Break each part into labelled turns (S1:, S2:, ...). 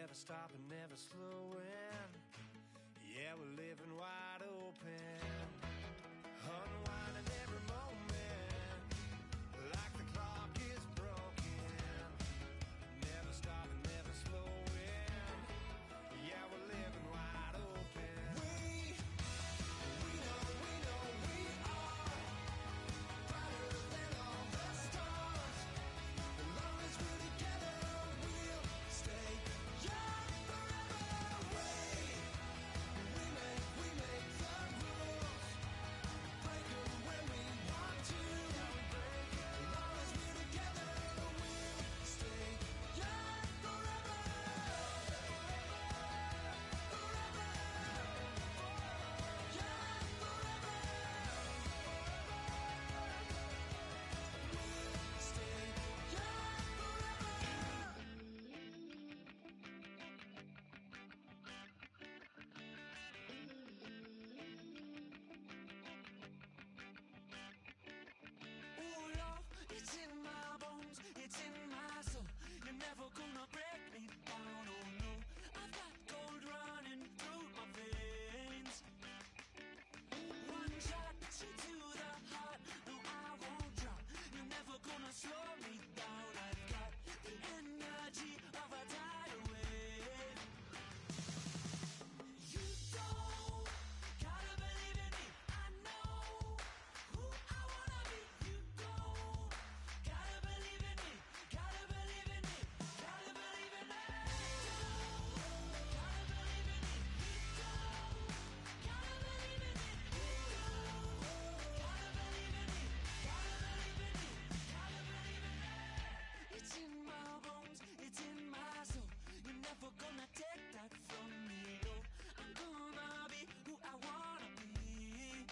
S1: never stopping, never slowing. Yeah, we're living wide open, unwinding every moment, like the clock is broken. Never stopping, never slowing. Yeah, we're living wide open. We know we are brighter than all the stars. As long as we're together, we'll stay young forever. We make the rules, break them when we want to. As long as we're together, we'll stay young forever. Forever. Young forever. We'll stay young Ooh, love, it's in my bones, it's in my soul. You're never gonna break me down, oh no. I've got gold running through my veins. One shot, straight to the heart. No, I won't drop. You're never gonna slow me down. I've got the energy of a tidal wave. You don't gotta believe in me. I know who I wanna be. You don't gotta believe in me. Gotta believe in me. Gotta believe in me. Gotta believe in me. You don't gotta believe in me. You don't gotta believe in me. Gotta believe in me. Gotta believe in me. It's in my bones. It's in my soul. You're never gonna take that from me. No, I'm gonna be who I wanna be.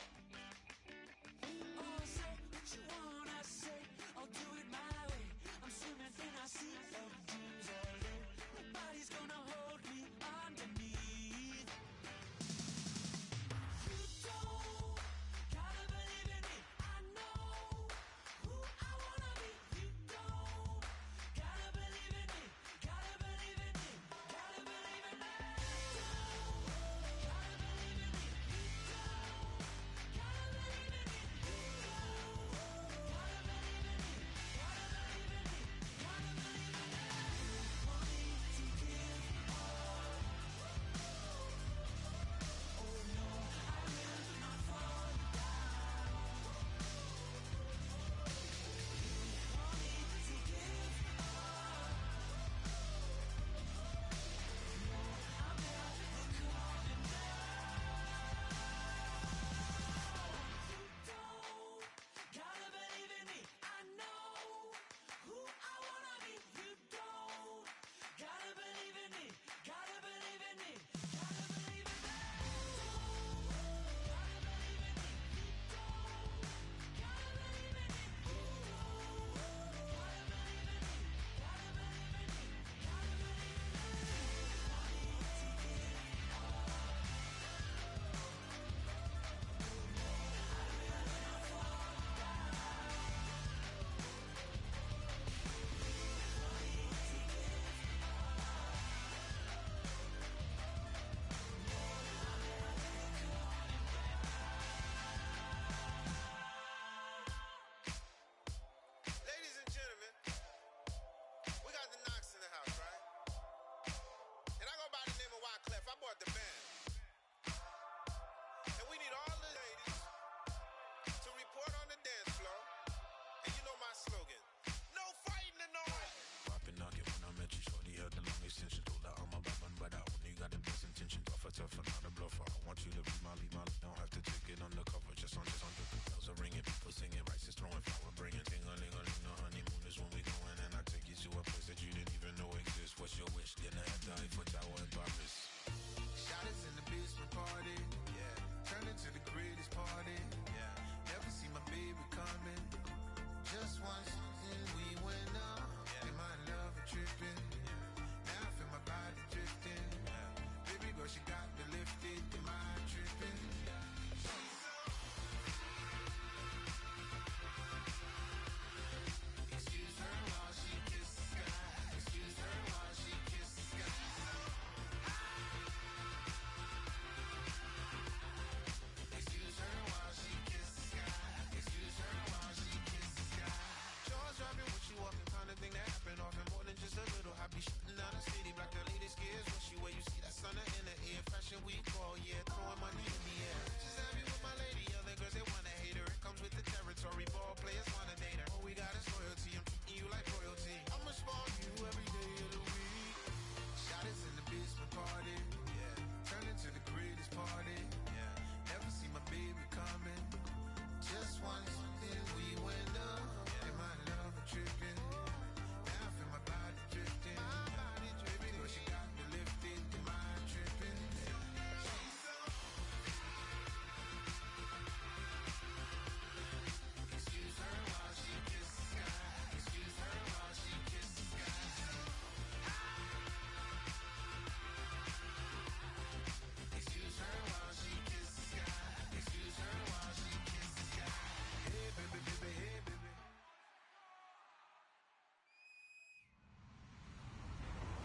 S1: Oh, say what you wanna say. I'll do it my way. I'm swimming in a sea of dreams all day. Nobody's gonna hold me underneath. You don't gotta believe in me. I know who I wanna be. You don't gotta believe in me. Gotta believe in me. Gotta believe in me. Gotta believe in me. You don't gotta believe in me. You don't gotta believe in me. Gotta believe in me. Gotta believe in me. Want me to give all. Oh no, I will not fall down. Want me to give all. No, I'm never coming down. You don't gotta believe in me. I know who I wanna be. You don't gotta believe in me. Gotta believe in me. Gotta believe in me. Gotta believe in me. You don't gotta believe in me. You don't gotta believe in me. Gotta believe in me. Gotta believe in me. Want me to give all. I will not fall down. Want me to give all. I'm never coming back.
S2: Ladies and gentlemen, we got the Knox in the house, right? And I go by the name of Wyclef. I bought the band. And we need all the ladies to report on the dance floor. And you know my slogan, no fighting in no way.
S3: Popping knock it when I met you, shorty had the long extension. Told her I'm a bad man, but I only got the best intention. Tougher, not a bluffer. I want you to be my lead, don't have to take it undercover. Just on the bells are ringing, people singing, rice is throwing, flower bringing. Ting-a-ling-a-ling, the honeymoon is when we going. And I take you to a place that you didn't even know exists. What's your wish? Dinner at the Eiffel Tower in Paris.
S4: Shot us in the basement party, yeah. Turned into the greatest party, yeah. Never see my baby coming. Just once, and we went up. Yeah. And my love a tripping. Yeah. Now I feel my body drifting. Yeah. Baby girl, she got me lifted. Am I tripping? She's so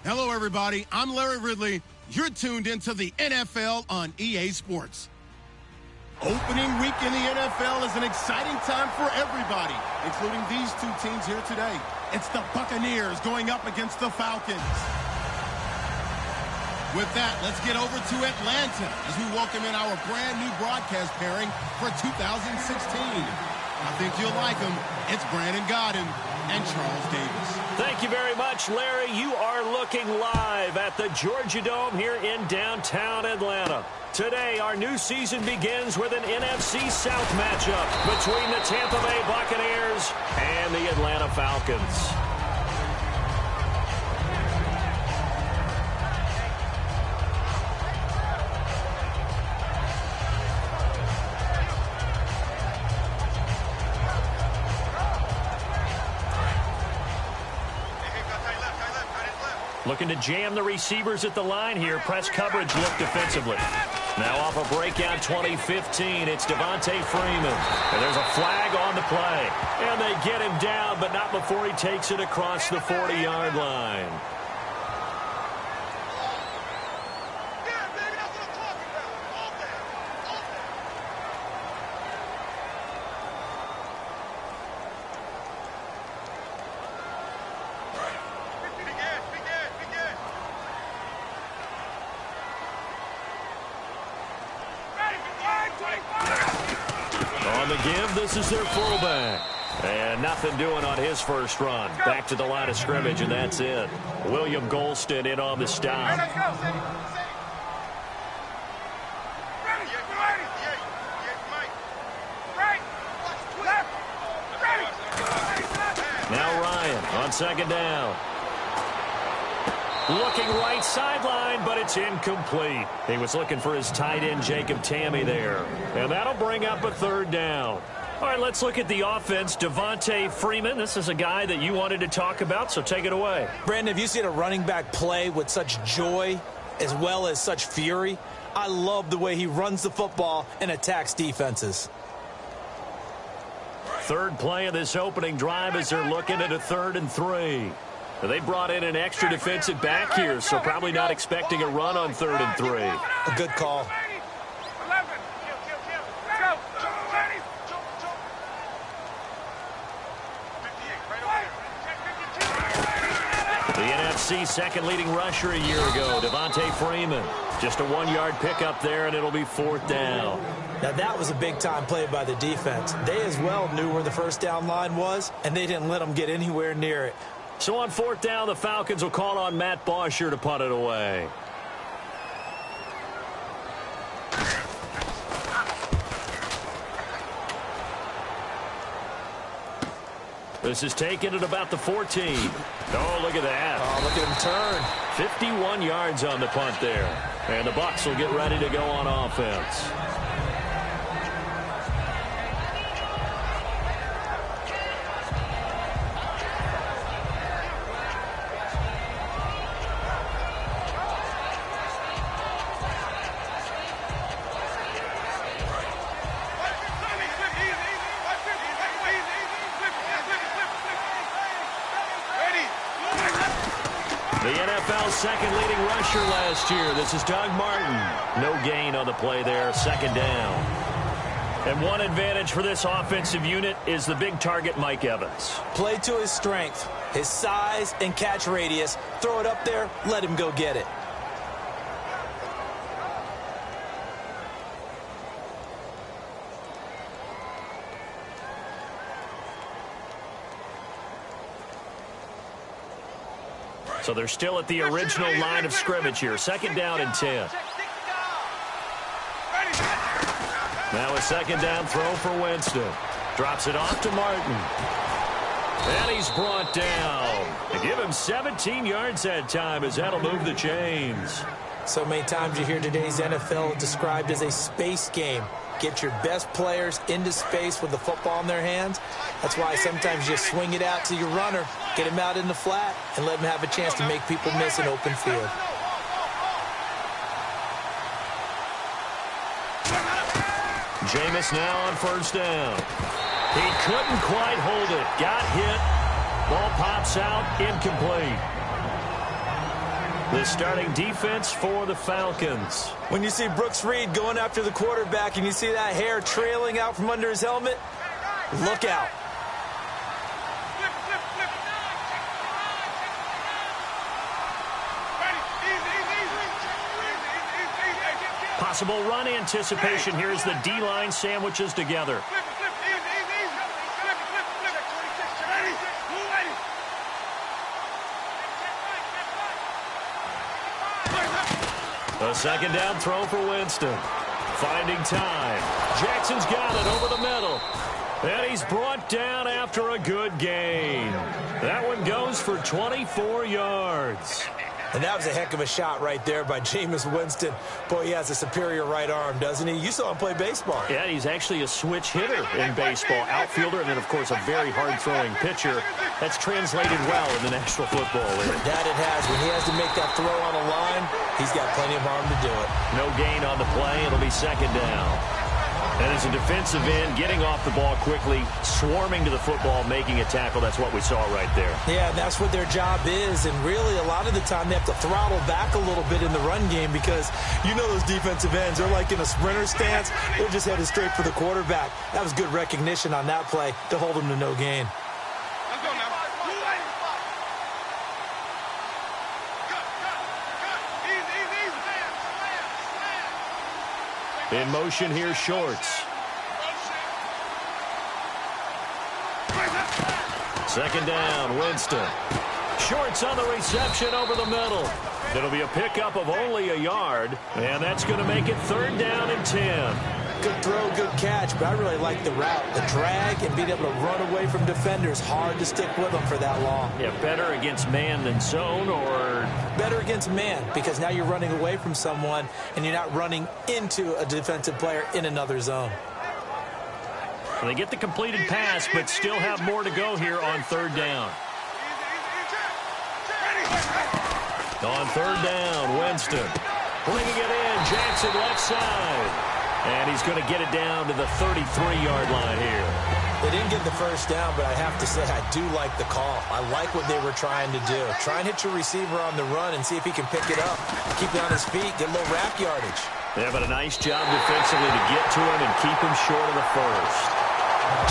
S5: Hello, everybody. I'm Larry Ridley. You're tuned into the NFL on EA Sports. Opening week in the NFL is an exciting time for everybody, including these two teams here today. It's the Buccaneers going up against the Falcons. With that, let's get over to Atlanta as we welcome in our brand new broadcast pairing for 2016. I think you'll like them. It's Brandon Godden and Charles Davis.
S6: Thank you very much, Larry. You are looking live at the Georgia Dome here in downtown Atlanta. Today, our new season begins with an NFC South matchup between the Tampa Bay Buccaneers and the Atlanta Falcons. Looking to jam the receivers at the line here. Press coverage look defensively. Now off a breakout 2015, it's Devontae Freeman. And there's a flag on the play. And they get him down, but not before he takes it across the 40-yard line. On the give, this is their fullback. And nothing doing on his first run. Back to the line of scrimmage, and that's it. William Golston in on the stop. Now Ryan on second down. Looking right sideline, but it's incomplete. He was looking for his tight end, Jacob Tamme, there. And that'll bring up a third down. All right, let's look at the offense. Devontae Freeman, this is a guy that you wanted to talk about, so take it away.
S7: Brandon, have you seen a running back play with such joy as well as such fury? I love the way he runs the football and attacks defenses.
S6: Third play of this opening drive as they're looking at a 3rd and 3. They brought in an extra defensive back here, so probably not expecting a run on 3rd and 3.
S7: A good call.
S6: The NFC second leading rusher a year ago, Devontae Freeman. Just a 1-yard pickup there, and it'll be 4th down.
S7: Now, that was a big-time play by the defense. They as well knew where the first down line was, and they didn't let them get anywhere near it.
S6: So on 4th down, the Falcons will call on Matt Bosher to punt it away. This is taken at about the 14. Oh, look at that.
S7: Oh, look at him turn.
S6: 51 yards on the punt there. And the Bucs will get ready to go on offense. The NFL's second leading rusher last year. This is Doug Martin. No gain on the play there. 2nd down. And one advantage for this offensive unit is the big target, Mike Evans.
S7: Play to his strength, his size and catch radius. Throw it up there, let him go get it.
S6: So they're still at the original line of scrimmage here. 2nd down and 10. Now a 2nd down throw for Winston. Drops it off to Martin. And he's brought down. They give him 17 yards that time as that'll move the chains.
S7: So many times you hear today's NFL described as a space game. Get your best players into space with the football in their hands. That's why sometimes you swing it out to your runner, get him out in the flat, and let him have a chance to make people miss an open field.
S6: Jameis now on 1st down. He couldn't quite hold it. Got hit. Ball pops out. Incomplete. The starting defense for the Falcons.
S7: When you see Brooks Reed going after the quarterback and you see that hair trailing out from under his helmet, look out.
S6: Possible run anticipation. Here's the D-line sandwiches together. A second down throw for Winston. Finding time. Jackson's got it over the middle. And he's brought down after a good gain. That one goes for 24 yards.
S7: And that was a heck of a shot right there by Jameis Winston. Boy, he has a superior right arm, doesn't he? You saw him play baseball.
S6: Yeah, he's actually a switch hitter in baseball. Outfielder, and then, of course, a very hard-throwing pitcher. That's translated well in the National Football League.
S7: That it has. When he has to make that throw on a line, he's got plenty of arm to do it.
S6: No gain on the play. It'll be second down. And as a defensive end, getting off the ball quickly, swarming to the football, making a tackle. That's what we saw right there.
S7: Yeah, and that's what their job is. And really, a lot of the time, they have to throttle back a little bit in the run game because you know those defensive ends are like in a sprinter stance. They're just headed straight for the quarterback. That was good recognition on that play to hold them to no gain.
S6: In motion here, Shorts. Second down, Winston. Shorts on the reception over the middle. It'll be a pickup of only a yard, and that's going to make it third down and 10.
S7: Good throw, good catch, but I really like the route. The drag and being able to run away from defenders, hard to stick with them for that long.
S6: Yeah, better against man than zone, or?
S7: Better against man, because now you're running away from someone and you're not running into a defensive player in another zone.
S6: Well, they get the completed pass, but still have more to go here on third down. On third down, Winston. Bringing it in, Jackson left side. And he's going to get it down to the 33-yard line here.
S7: They didn't get the first down, but I have to say I do like the call. I like what they were trying to do. Try and hit your receiver on the run and see if he can pick it up. Keep it on his feet, get a little wrap yardage.
S6: Yeah, but a nice job defensively to get to him and keep him short of the first.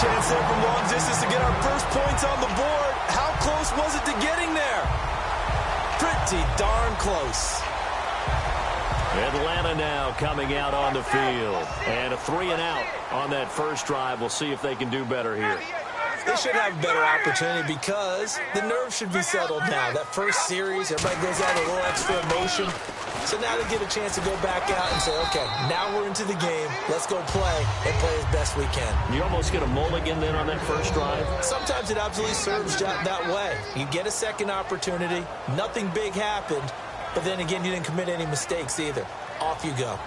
S7: Chance there from long distance to get our first points on the board. How close was it to getting there? Pretty darn close.
S6: Atlanta now coming out on the field. And a 3-and-out on that first drive. We'll see if they can do better here.
S7: They should have a better opportunity because the nerves should be settled now. That first series, everybody goes out with a little extra emotion. So now they get a chance to go back out and say, okay, now we're into the game. Let's go play and play as best we can.
S6: You almost get a mulligan then on that first drive?
S7: Sometimes it absolutely serves that way. You get a second opportunity. Nothing big happened. But then again, you didn't commit any mistakes either. Off you go.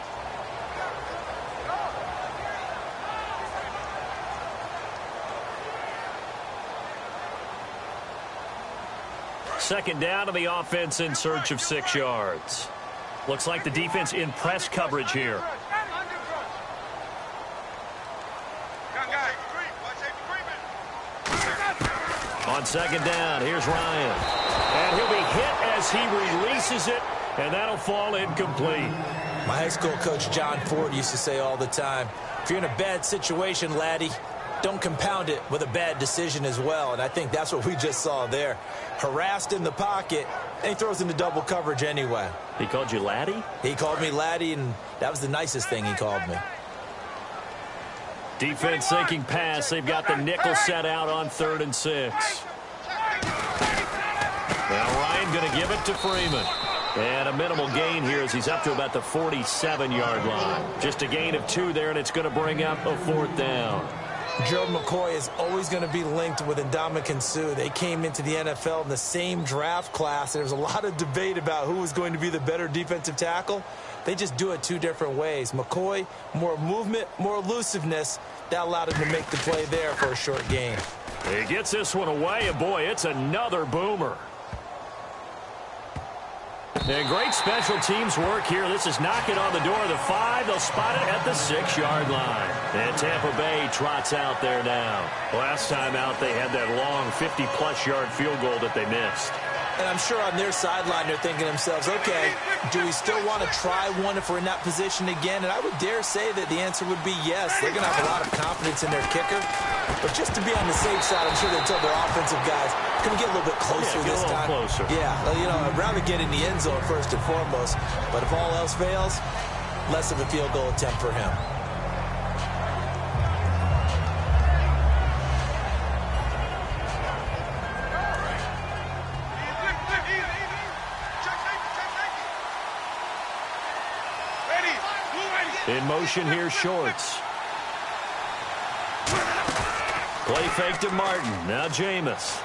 S6: Second down to the offense in search of 6 yards. Looks like the defense in press coverage here. On second down, here's Ryan. And he'll be hit as he releases it, and that'll fall incomplete.
S7: My high school coach, John Ford, used to say all the time, if you're in a bad situation, laddie, don't compound it with a bad decision as well. And I think that's what we just saw there. Harassed in the pocket, and he throws into double coverage anyway.
S6: He called you laddie?
S7: He called me laddie, and that was the nicest thing he called me.
S6: Defense sinking pass. They've got the nickel set out on 3rd and 6. Now Ryan going to give it to Freeman. And a minimal gain here as he's up to about the 47-yard line. Just a gain of 2 there, and it's going to bring up a 4th down.
S7: Gerald McCoy is always going to be linked with Ndamukong Suh. They came into the NFL in the same draft class. There was a lot of debate about who was going to be the better defensive tackle. They just do it 2 different ways. McCoy, more movement, more elusiveness. That allowed him to make the play there for a short gain.
S6: He gets this one away, and boy, it's another boomer. And great special teams work here. This is knocking on the door of the 5. They'll spot it at the 6-yard line. And Tampa Bay trots out there now. Last time out, they had that long 50-plus yard field goal that they missed.
S7: And I'm sure on their sideline they're thinking to themselves, okay, do we still want to try one if we're in that position again? And I would dare say that the answer would be yes. They're going to have a lot of confidence in their kicker. But just to be on the safe side, I'm sure they told their offensive guys, can we get a little bit closer this time?
S6: Closer.
S7: Yeah, you know, I'd rather get in the end zone first and foremost. But if all else fails, less of a field goal attempt for him.
S6: In motion here, Shorts. Play fake to Martin. Now Jameis.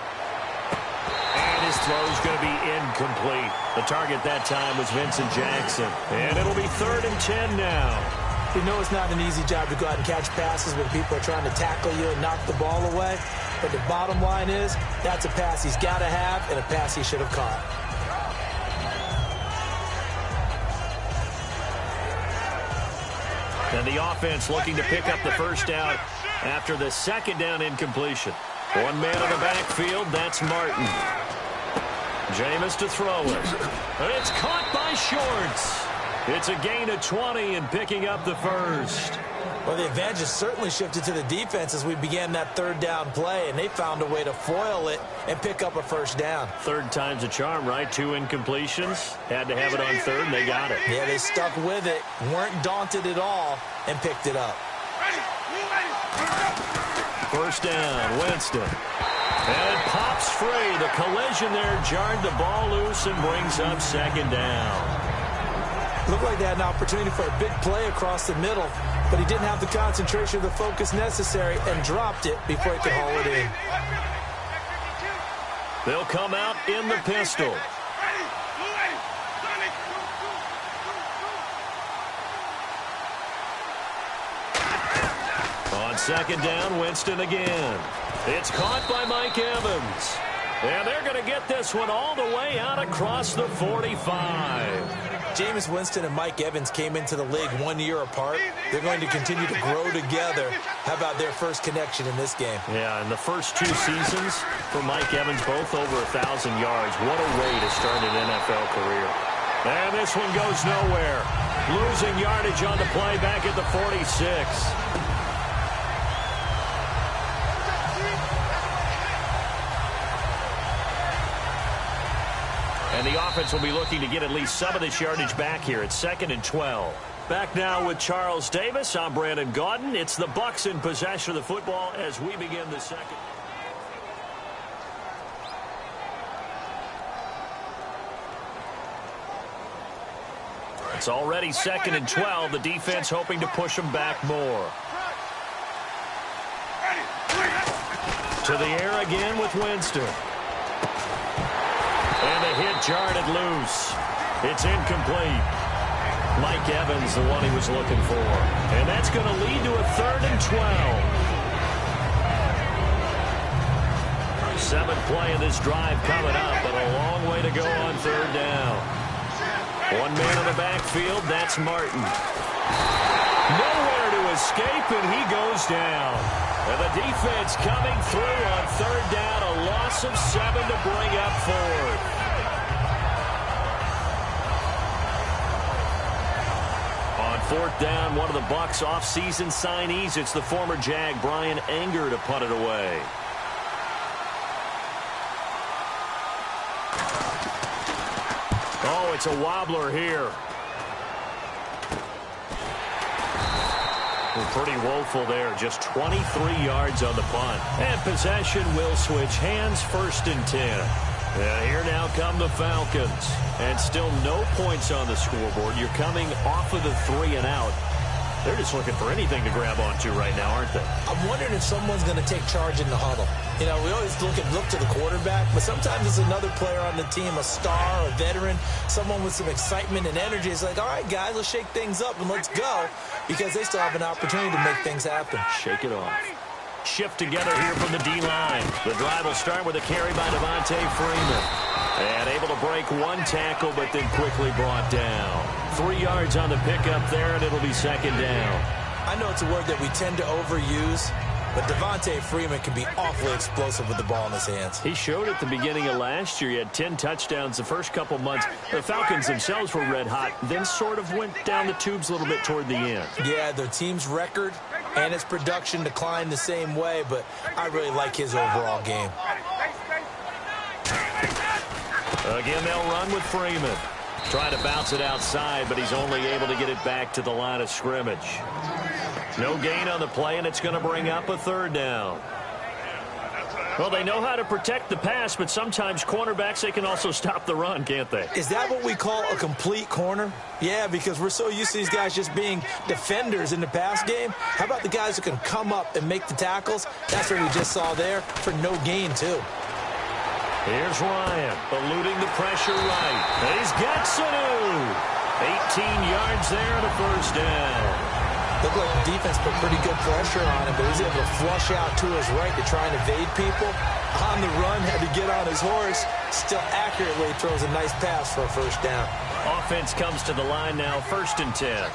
S6: And his throw is going to be incomplete. The target that time was Vincent Jackson. And it'll be 3rd and 10 now.
S7: You know it's not an easy job to go out and catch passes when people are trying to tackle you and knock the ball away. But the bottom line is, that's a pass he's got to have and a pass he should have caught.
S6: And the offense looking to pick up the first down after the 2nd down incompletion. One man in the backfield, that's Martin. Jameis to throw it. It's caught by Shorts. It's a gain of 20 and picking up the first.
S7: Well, the advantage has certainly shifted to the defense as we began that 3rd down play, and they found a way to foil it and pick up a first down.
S6: 3rd time's a charm, right? 2 incompletions. Had to have it on 3rd, and they got it.
S7: Yeah, they stuck with it, weren't daunted at all, and picked it up.
S6: First down, Winston. And it pops free. The collision there jarred the ball loose and brings up 2nd down.
S7: Looked like they had an opportunity for a big play across the middle, but he didn't have the concentration or the focus necessary and dropped it before he could haul it in.
S6: They'll come out in the pistol. On 2nd down, Winston again. It's caught by Mike Evans. And they're going to get this one all the way out across the 45.
S7: Jameis Winston and Mike Evans came into the league 1 year apart. They're going to continue to grow together. How about their first connection in this game?
S6: Yeah, in the first 2 seasons for Mike Evans, both over 1,000 yards. What a way to start an NFL career. And this one goes nowhere. Losing yardage on the play back at the 46. And the offense will be looking to get at least some of this yardage back here. It's 2nd and 12. Back now with Charles Davis. I'm Brandon Gaudin. It's the Bucs in possession of the football as we begin the 2nd. It's already 2nd and 12. The defense hoping to push them back more. To the air again with Winston. And the hit jarred it loose. It's incomplete. Mike Evans, the one he was looking for. And that's going to lead to a 3rd and 12. 7th play of this drive coming up, but a long way to go on 3rd down. One man in the backfield, that's Martin. Nowhere to escape, and he goes down. And the defense coming through on 3rd down, a loss of 7 to bring up 4th. On 4th down, one of the Bucs off-season signees. It's the former Jag, Brian Anger, to punt it away. Oh, it's a wobbler here. Pretty woeful there. Just 23 yards on the punt. And possession will switch hands. 1st and 10. And here now come the Falcons. And still no points on the scoreboard. You're coming off of the 3 and out. They're just looking for anything to grab onto right now, aren't they?
S7: I'm wondering if someone's going to take charge in the huddle. You know, we always look to the quarterback, but sometimes it's another player on the team, a star, a veteran, someone with some excitement and energy. It's like, all right, guys, let's shake things up and let's go, because they still have an opportunity to make things happen.
S6: Shake it off. Shift together here from the D-line. The drive will start with a carry by Devontae Freeman. And able to break one tackle, but then quickly brought down. 3 yards on the pickup there, and it'll be 2nd down.
S7: I know it's a word that we tend to overuse, but Devontae Freeman can be awfully explosive with the ball in his hands.
S6: He showed at the beginning of last year. He had 10 touchdowns the first couple months. The Falcons themselves were red hot, then sort of went down the tubes a little bit toward the end.
S7: Yeah, their team's record and its production declined the same way, but I really like his overall game.
S6: Again, they'll run with Freeman. Trying to bounce it outside, but he's only able to get it back to the line of scrimmage. No gain on the play, and it's going to bring up a third down. Well, they know how to protect the pass, but sometimes cornerbacks, they can also stop the run, can't they?
S7: Is that what we call a complete corner? Yeah, because we're so used to these guys just being defenders in the pass game. How about the guys who can come up and make the tackles? That's what we just saw there for no gain, too.
S6: Here's Ryan, eluding the pressure right. He's got Sanu. 18 yards there and a first down.
S7: Looked like the defense put pretty good pressure on him, but he was able to flush out to his right to try and evade people. On the run, had to get on his horse. Still accurately throws a nice pass for a first down.
S6: Offense comes to the line now, 1st and 10.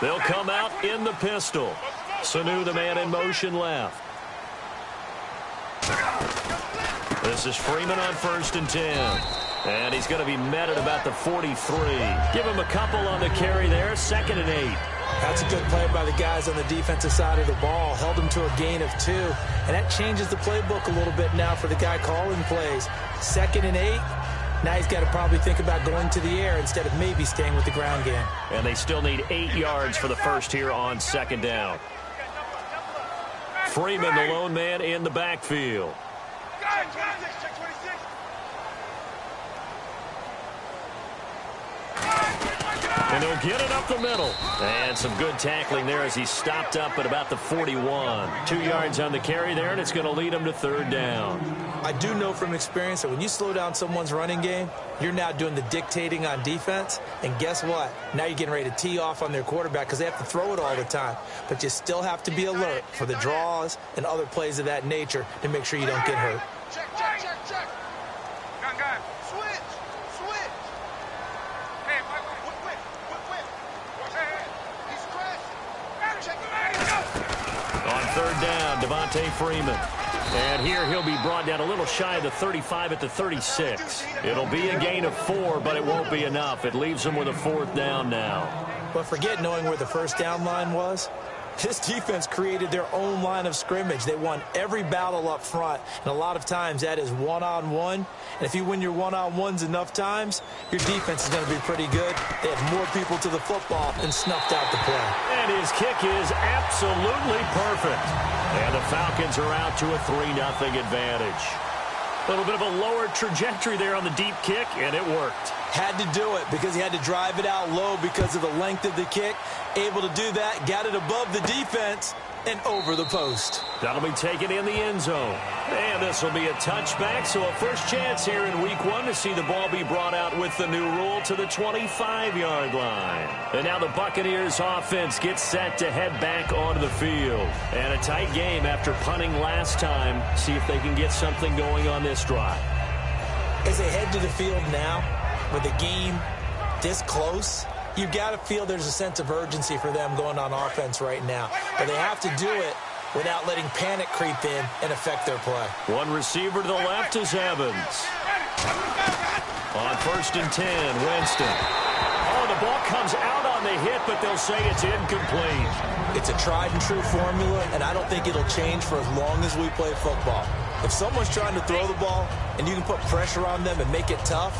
S6: They'll come out in the pistol. Sanu, the man in motion left. This is Freeman on 1st and 10. And he's going to be met at about the 43. Give him a couple on the carry there, 2nd and 8.
S7: That's a good play by the guys on the defensive side of the ball. Held him to a gain of 2. And that changes the playbook a little bit now for the guy calling plays. 2nd and 8. Now he's got to probably think about going to the air instead of maybe staying with the ground game.
S6: And they still need 8 yards for the first here on 2nd down. Freeman, the lone man in the backfield. And he'll get it up the middle. And some good tackling there as he stopped up at about the 41. 2 yards on the carry there, and it's going to lead him to 3rd down.
S7: I do know from experience that when you slow down someone's running game, you're now doing the dictating on defense. And guess what? Now you're getting ready to tee off on their quarterback because they have to throw it all the time. But you still have to be alert for the draws and other plays of that nature to make sure you don't get hurt.
S2: Check. Gun. Switch. Hey, whip. Hey, he's crashing. Check it out.
S6: On 3rd down, Devontae Freeman. And here he'll be brought down a little shy of the 35 at the 36. It'll be a gain of 4, but it won't be enough. It leaves him with a 4th down now.
S7: But forget knowing where the first down line was. This defense created their own line of scrimmage. They won every battle up front, and a lot of times that is one-on-one. And if you win your one-on-ones enough times, your defense is going to be pretty good. They have more people to the football and snuffed out the play.
S6: And his kick is absolutely perfect. And the Falcons are out to a 3-0 advantage. A little bit of a lower trajectory there on the deep kick, and it worked.
S7: Had to do it because he had to drive it out low because of the length of the kick. Able to do that, got it above the defense and over the post.
S6: That'll be taken in the end zone. And this will be a touchback, so a first chance here in week 1 to see the ball be brought out with the new rule to the 25-yard line. And now the Buccaneers offense gets set to head back onto the field. And a tight game after punting last time. See if they can get something going on this drive.
S7: As they head to the field now, with the game this close, you've got to feel there's a sense of urgency for them going on offense right now. But they have to do it without letting panic creep in and affect their play.
S6: One receiver to the left is Evans. On 1st and 10, Winston. Oh, the ball comes out on the hit, but they'll say it's incomplete.
S7: It's a tried-and-true formula, and I don't think it'll change for as long as we play football. If someone's trying to throw the ball and you can put pressure on them and make it tough,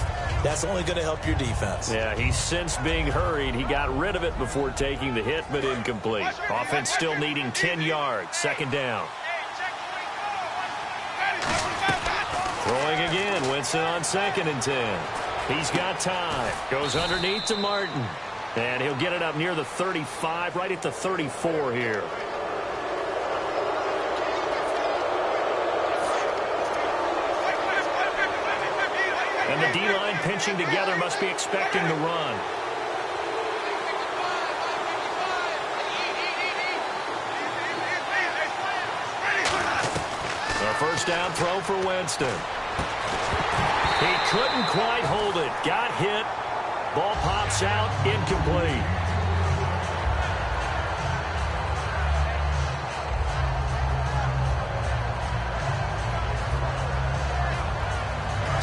S7: that's only going to help your defense.
S6: Yeah, he's since being hurried. He got rid of it before taking the hit, but incomplete. Offense still needing 10 yards. 2nd down. Throwing again. Winston on 2nd and 10. He's got time. Goes underneath to Martin. And he'll get it up near the 35, right at the 34 here. And the D-line pinching together must be expecting the run. A first down throw for Winston. He couldn't quite hold it. Got hit. Ball pops out. Incomplete.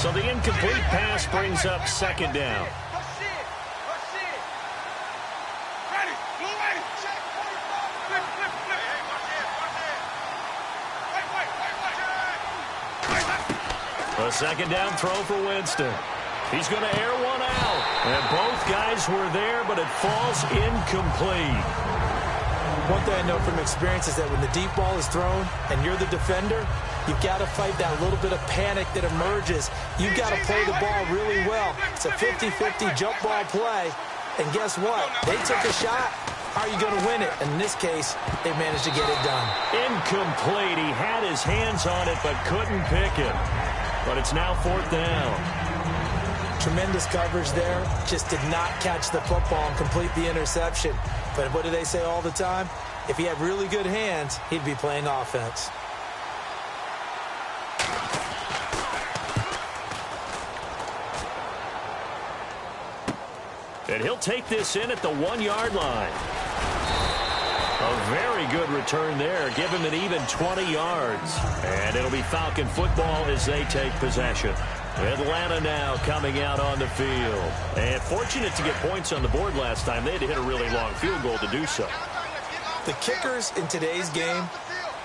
S6: So the incomplete pass brings up second down. A second down throw for Winston. He's going to air one out. And both guys were there, but it falls incomplete.
S7: One thing I know from experience is that when the deep ball is thrown and you're the defender, you've got to fight that little bit of panic that emerges. You've got to play the ball really well. It's a 50-50 jump ball play. And guess what? They took a shot. How are you going to win it? And in this case, they managed to get it done.
S6: Incomplete. He had his hands on it but couldn't pick it. But it's now fourth down.
S7: Tremendous coverage there. Just did not catch the football and complete the interception. But what do they say all the time? If he had really good hands, he'd be playing offense.
S6: And he'll take this in at the 1-yard line. A very good return there. Give him an even 20 yards. And it'll be Falcon football as they take possession. Atlanta now coming out on the field. And fortunate to get points on the board last time. They had to hit a really long field goal to do so.
S7: The kickers in today's game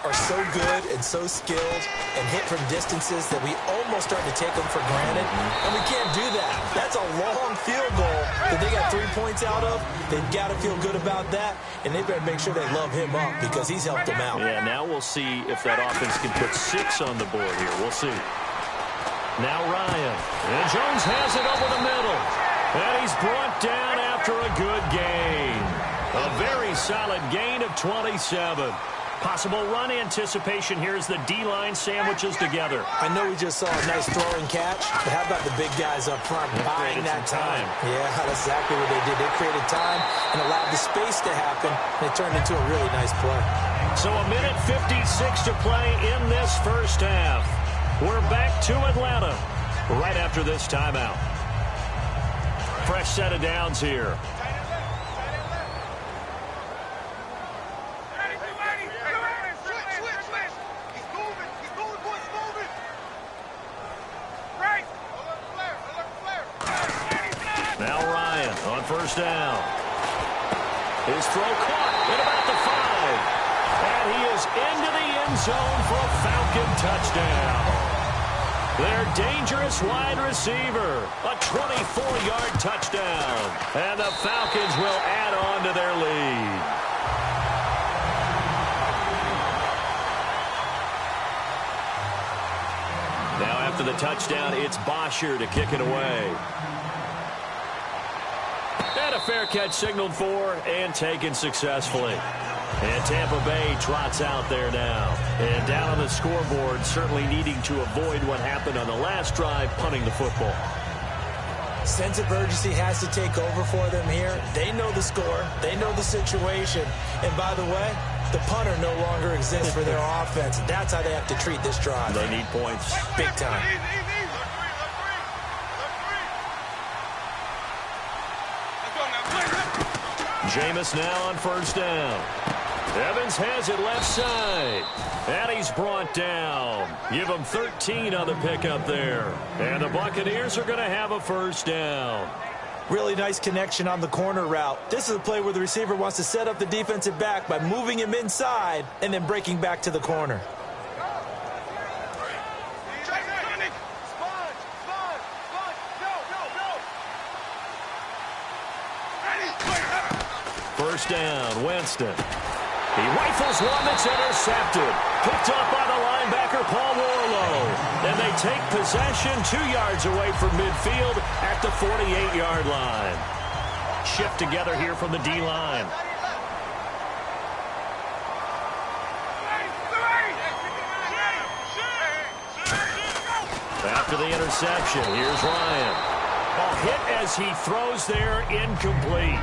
S7: are so good and so skilled and hit from distances that we almost start to take them for granted. And we can't do that. That's a long field goal that they got 3 points out of. They've got to feel good about that, and they better make sure they love him up because he's helped them out.
S6: Yeah, now we'll see if that offense can put 6 on the board here. We'll see. Now Ryan. And Jones has it over the middle. And he's brought down after a good gain. A very solid gain of 27. Possible run anticipation here as the D-line sandwiches together.
S7: I know we just saw a nice throwing catch, but how about the big guys up front buying that time? Yeah, that's exactly what they did. They created time and allowed the space to happen, and it turned into a really nice play.
S6: So a minute 56 to play in this first half. We're back to Atlanta right after this timeout. Fresh set of downs here. Now Ryan on first down. His throw caught at about the 5. And he is into the end zone for a Falcon touchdown. Their dangerous wide receiver. A 24-yard touchdown. And the Falcons will add on to their lead. Now after the touchdown, it's Bosher to kick it away. And a fair catch signaled for and taken successfully. And Tampa Bay trots out there now. And down on the scoreboard, certainly needing to avoid what happened on the last drive, punting the football.
S7: Sense of urgency has to take over for them here. They know the score. They know the situation. And by the way, the punter no longer exists for their offense. That's how they have to treat this drive.
S6: They need points.
S7: Big time.
S6: Jameis now on first down. Evans has it left side. And he's brought down. Give him 13 on the pickup there. And the Buccaneers are going to have a first down.
S7: Really nice connection on the corner route. This is a play where the receiver wants to set up the defensive back by moving him inside and then breaking back to the corner.
S6: First down, Winston. He rifles one that's intercepted. Picked up by the linebacker, Paul Warlow. And they take possession 2 yards away from midfield at the 48-yard line. Shift together here from the D-line. After the interception, here's Ryan. A hit as he throws there, incomplete.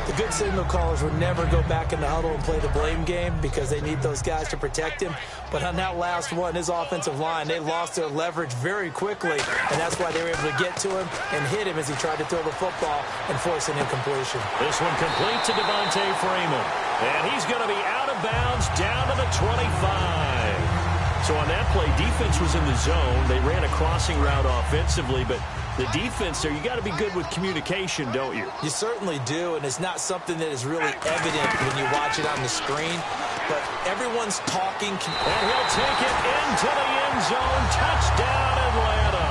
S7: The good signal callers would never go back in the huddle and play the blame game because they need those guys to protect him. But on that last one, his offensive line, they lost their leverage very quickly, and that's why they were able to get to him and hit him as he tried to throw the football and force an incompletion.
S6: This one complete to Devontae Freeman. And he's going to be out of bounds down to the 25. So on that play, defense was in the zone. They ran a crossing route offensively, but the defense there, you got to be good with communication, don't you?
S7: You certainly do, and it's not something that is really evident when you watch it on the screen, but everyone's talking.
S6: And he'll take it into the end zone. Touchdown, Atlanta.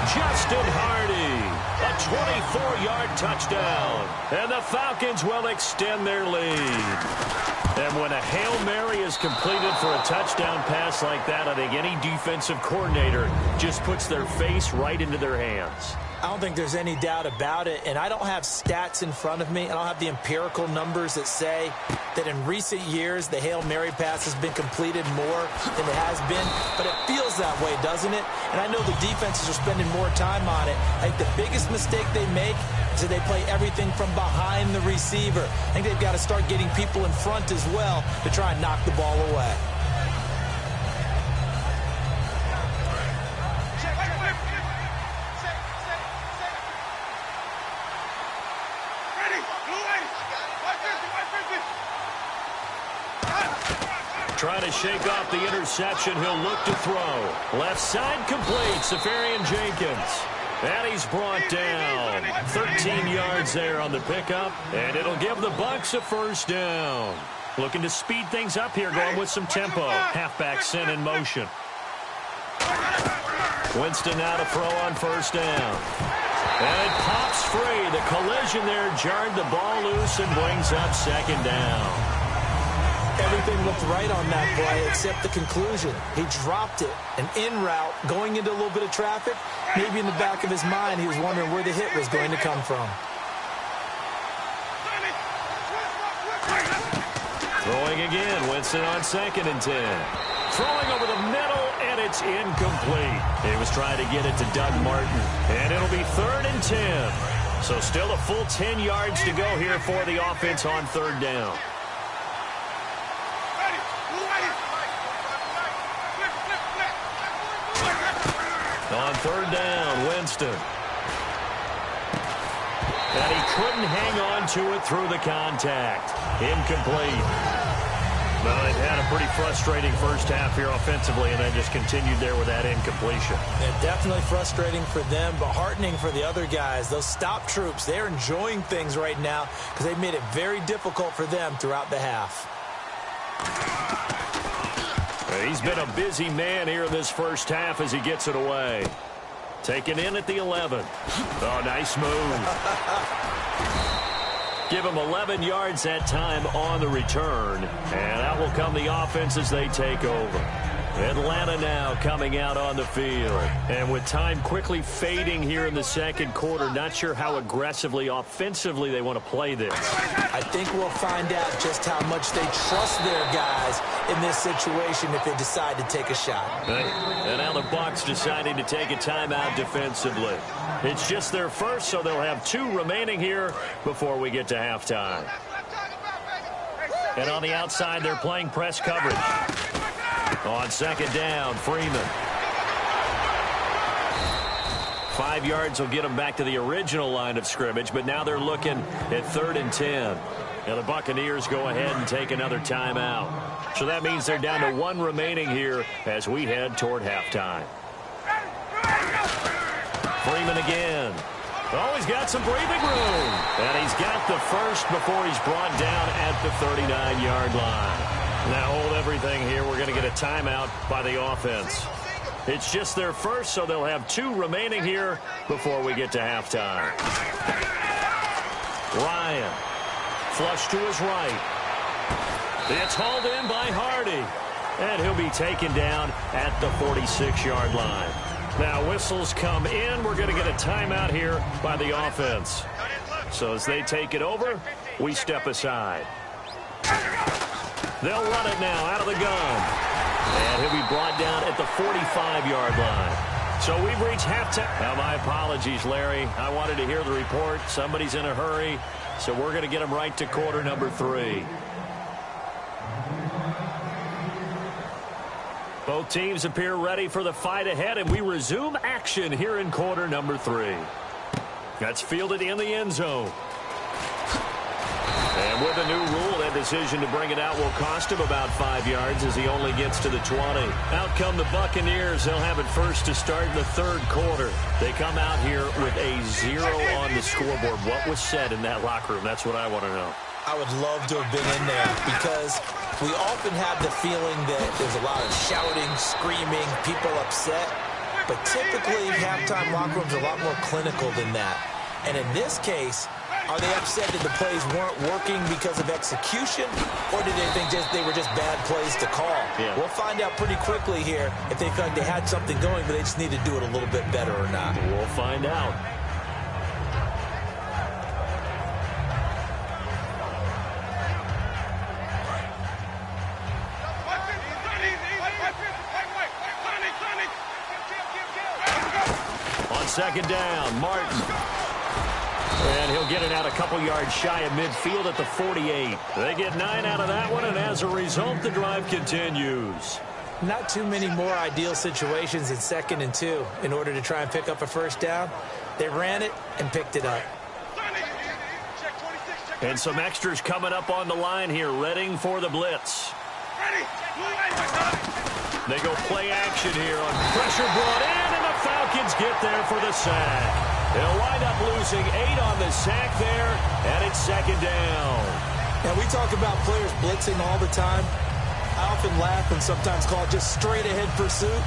S6: Justin Hardy, a 24-yard touchdown. And the Falcons will extend their lead. And when a Hail Mary is completed for a touchdown pass like that, I think any defensive coordinator just puts their face right into their hands.
S7: I don't think there's any doubt about it, and I don't have stats in front of me. I don't have the empirical numbers that say that in recent years the Hail Mary pass has been completed more than it has been, but it feels that way, doesn't it? And I know the defenses are spending more time on it. I think the biggest mistake they make is that they play everything from behind the receiver. I think they've got to start getting people in front as well to try and knock the ball away.
S6: Trying to shake off the interception. He'll look to throw. Left side complete. Safarian Jenkins. And he's brought down. 13 yards there on the pickup. And it'll give the Bucs a first down. Looking to speed things up here, going with some tempo. Halfback sent in motion. Winston now to throw on first down. And it pops free. The collision there jarred the ball loose and brings up second down.
S7: Everything looked right on that play except the conclusion. He dropped it. An in route going into a little bit of traffic. Maybe in the back of his mind he was wondering where the hit was going to come from.
S6: Throwing again. Winston on 2nd and 10. Throwing over the middle, and it's incomplete. He was trying to get it to Doug Martin. And it'll be 3rd and 10. So still a full 10 yards to go here for the offense on 3rd down. On 3rd down, Winston. And he couldn't hang on to it through the contact. Incomplete. Well, they've had a pretty frustrating first half here offensively, and then just continued there with that incompletion.
S7: Yeah, definitely frustrating for them, but heartening for the other guys. Those stop troops, they're enjoying things right now because they've made it very difficult for them throughout the half.
S6: He's been a busy man here in this first half as he gets it away. Taken in at the 11. Oh, nice move. Give him 11 yards that time on the return. And that will come the offense as they take over. Atlanta now coming out on the field. And with time quickly fading here in the second quarter, not sure how aggressively, offensively they want to play this.
S7: I think we'll find out just how much they trust their guys in this situation if they decide to take a shot.
S6: And now the Bucs deciding to take a timeout defensively. It's just their first, so they'll have 2 remaining here before we get to halftime. And on the outside, they're playing press coverage. On 2nd down, Freeman. 5 yards will get them back to the original line of scrimmage, but now they're looking at 3rd and 10. And the Buccaneers go ahead and take another timeout. So that means they're down to 1 remaining here as we head toward halftime. Freeman again. Oh, he's got some breathing room. And he's got the first before he's brought down at the 39-yard line. Now hold everything here. We're going to get a timeout by the offense. It's just their first, so they'll have 2 remaining here before we get to halftime. Ryan. Flush to his right. It's hauled in by Hardy. And he'll be taken down at the 46-yard line. Now whistles come in. We're going to get a timeout here by the offense. So as they take it over, we step aside. They'll run it now out of the gun. And he'll be brought down at the 45-yard line. So we've reached halftime. Now, my apologies, Larry. I wanted to hear the report. Somebody's in a hurry. So we're going to get him right to quarter number 3. Both teams appear ready for the fight ahead, and we resume action here in quarter number 3. That's fielded in the end zone. And with the new rule, that decision to bring it out will cost him about 5 yards as he only gets to the 20. Out come the Buccaneers. They'll have it first to start in the third quarter. They come out here with a 0 on the scoreboard. What was said in that locker room? That's what I want to know.
S7: I would love to have been in there because we often have the feeling that there's a lot of shouting, screaming, people upset. But typically, halftime locker rooms are a lot more clinical than that. And in this case, are they upset that the plays weren't working because of execution, or did they think they were just bad plays to call?
S6: Yeah.
S7: We'll find out pretty quickly here if they felt like they had something going, but they just need to do it a little bit better or not.
S6: We'll find out. On second down, Martin. And he'll get it out a couple yards shy of midfield at the 48. They get 9 out of that one, and as a result, the drive continues.
S7: Not too many more ideal situations in 2nd and 2 in order to try and pick up a first down. They ran it and picked it up.
S6: And some extras coming up on the line here, readying for the blitz. They go play action here on pressure brought in, and the Falcons get there for the sack. They'll wind up losing 8 on the sack there, and it's second down.
S7: Now, we talk about players blitzing all the time. I often laugh and sometimes call it just straight-ahead pursuit.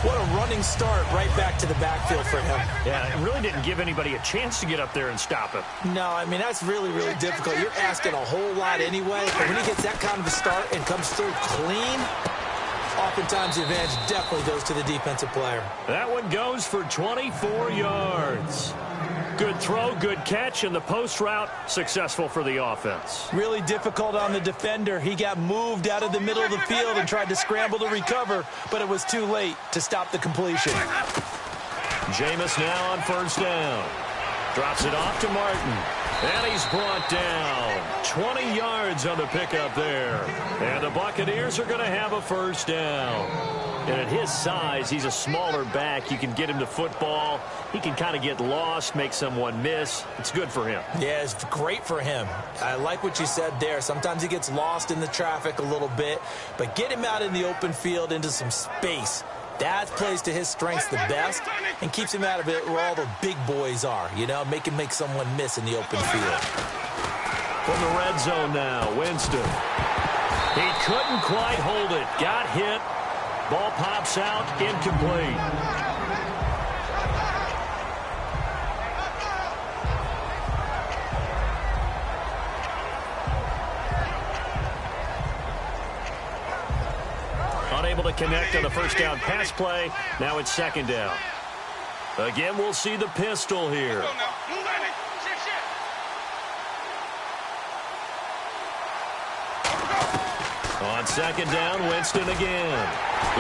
S7: What a running start right back to the backfield for him.
S6: Yeah, it really didn't give anybody a chance to get up there and stop him.
S7: No, I mean, that's really, really difficult. You're asking a whole lot anyway, but when he gets that kind of a start and comes through clean, oftentimes the advantage definitely goes to the defensive player.
S6: That one goes for 24 yards. Good throw, good catch, and the post route successful for the offense.
S7: Really difficult on the defender. He got moved out of the middle of the field and tried to scramble to recover, but it was too late to stop the completion.
S6: Jameis now on first down. Drops it off to Martin. And he's brought down. 20 yards on the pickup there. And the Buccaneers are going to have a first down. And at his size, he's a smaller back. You can get him the football. He can kind of get lost, make someone miss. It's good for him.
S7: Yeah, it's great for him. I like what you said there. Sometimes he gets lost in the traffic a little bit. But get him out in the open field into some space. That plays to his strengths the best and keeps him out of it where all the big boys are, you know, make someone miss in the open field.
S6: From the red zone now, Winston. He couldn't quite hold it. Got hit. Ball pops out, incomplete. Unable to connect on the first down pass play. Now it's second down. Again, we'll see the pistol here. On second down, Winston again.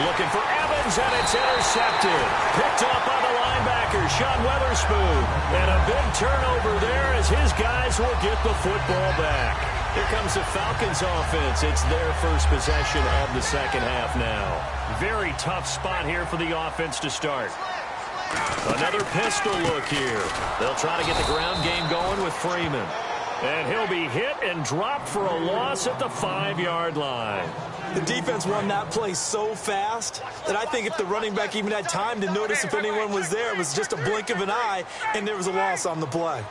S6: Looking for Evans, and it's intercepted. Picked up by the linebacker, Sean Weatherspoon. And a big turnover there as his guys will get the football back. Here comes the Falcons offense. It's their first possession of the second half now. Very tough spot here for the offense to start. Another pistol look here. They'll try to get the ground game going with Freeman. And he'll be hit and dropped for a loss at the 5-yard line.
S7: The defense won that play so fast that I think if the running back even had time to notice if anyone was there, it was just a blink of an eye, and there was a loss on the play.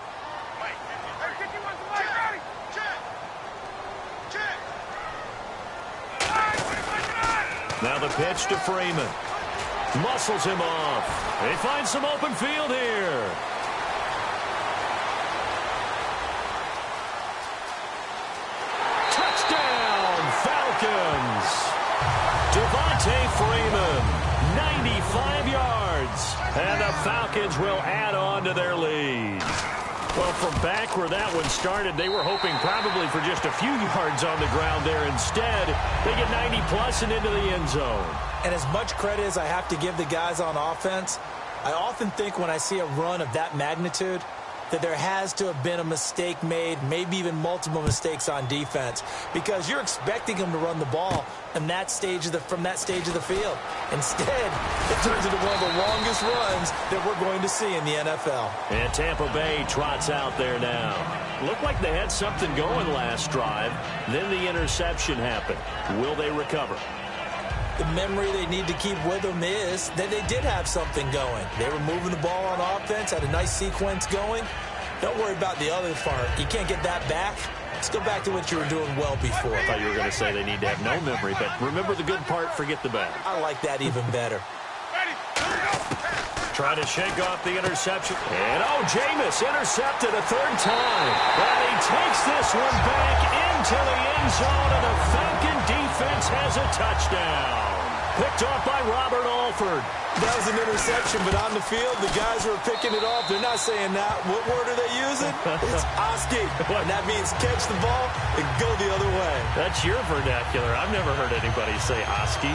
S6: Now the pitch to Freeman. Muscles him off. They find some open field here. Falcons. Devontae Freeman, 95 yards. And the Falcons will add on to their lead. Well, from back where that one started, they were hoping probably for just a few yards on the ground there. Instead, they get 90-plus and into the end zone.
S7: And as much credit as I have to give the guys on offense, I often think when I see a run of that magnitude that there has to have been a mistake made, maybe even multiple mistakes on defense, because you're expecting them to run the ball from that stage of the field. Instead, it turns into one of the longest runs that we're going to see in the NFL.
S6: And Tampa Bay trots out there now. Looked like they had something going last drive. Then the interception happened. Will they recover?
S7: The memory they need to keep with them is that they did have something going. They were moving the ball on offense, had a nice sequence going. Don't worry about the other part. You can't get that back. Let's go back to what you were doing well before.
S6: I thought you were going to say they need to have no memory, but remember the good part, forget the bad.
S7: I like that even better.
S6: Trying to shake off the interception. And, Jameis intercepted a third time. And he takes this one back into the end zone, and the Falcon defense has a touchdown. Picked off by Robert Alford.
S7: That was an interception, but on the field, the guys who are picking it off, they're not saying that. What word are they using? It's Oski. And that means catch the ball and go the other way.
S6: That's your vernacular. I've never heard anybody say Oski.